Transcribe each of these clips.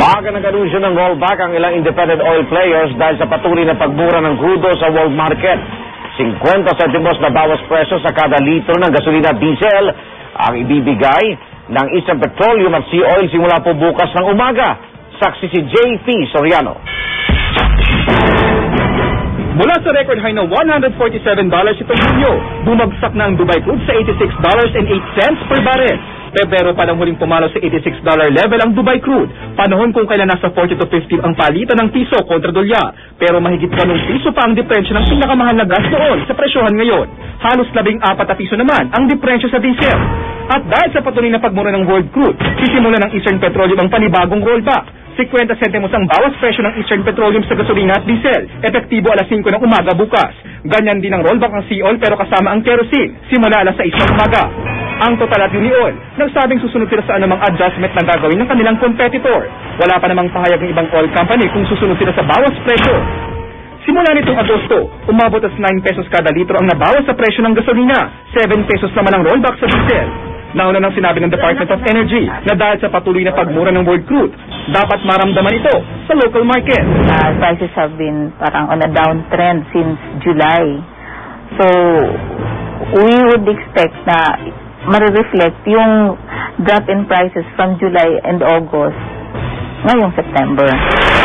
Maaga nag-anunsyo ng rollback ang ilang independent oil players dahil sa patuloy na pagmura ng crudo sa world market. 50 centimos na bawas presyo sa kada litro ng gasolina at diesel ang ibibigay ng Eastern Petroleum at Sea Oil simula po bukas ng umaga. Saksi si JP Soriano. Mula sa record high na $147 itong Hunyo, bumagsak na ang Dubai crude sa $86.08 per barrel. Pebrero pa lang huling pumalo sa $86 level ang Dubai crude. Panahon kung kailan nasa 40 to 50 ang palitan ng piso kontra dolyar. Pero mahigit 8 piso pa ang diferensya ng pinakamahal na gas doon sa presyohan ngayon. Halos 14 na piso naman ang diferensya sa diesel. At dahil sa patuloy na pagmura ng world crude, sisimula ng Eastern Petroleum ang panibagong rollback. 50 centimos ang bawas presyo ng Eastern Petroleum sa gasolina at diesel. Epektibo alas 5 ng umaga bukas. Ganyan din ang rollback ng Sea Oil pero kasama ang kerosene simula alas 6 ng umaga. Ang Total at Uniol nagsabing susunod sila sa anumang adjustment na gagawin ng kanilang competitor. Wala pa namang pahayag ng ibang oil company kung susunod sila sa bawas presyo. Simula nitong Agosto, umabot as 9 pesos kada litro ang nabawas sa presyo ng gasolina. 7 pesos naman ang rollback sa diesel. Nauna nang sinabi ng Department of Energy na dahil sa patuloy na pagmura ng world crude, dapat maramdaman ito sa local market. Prices have been parang on a downtrend since July. So, we would expect na ma-reflect yung drop in prices from July and August ngayong September.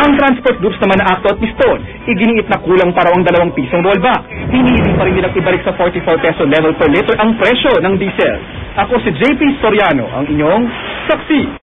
Ang transport groups naman na Acto at Piston, iginiit na kulang para ang 2 pisong rollback. Hinihiling pa rin nilang ibalik sa 44 peso level per liter ang presyo ng diesel. Ako si JP Soriano, ang inyong saksi.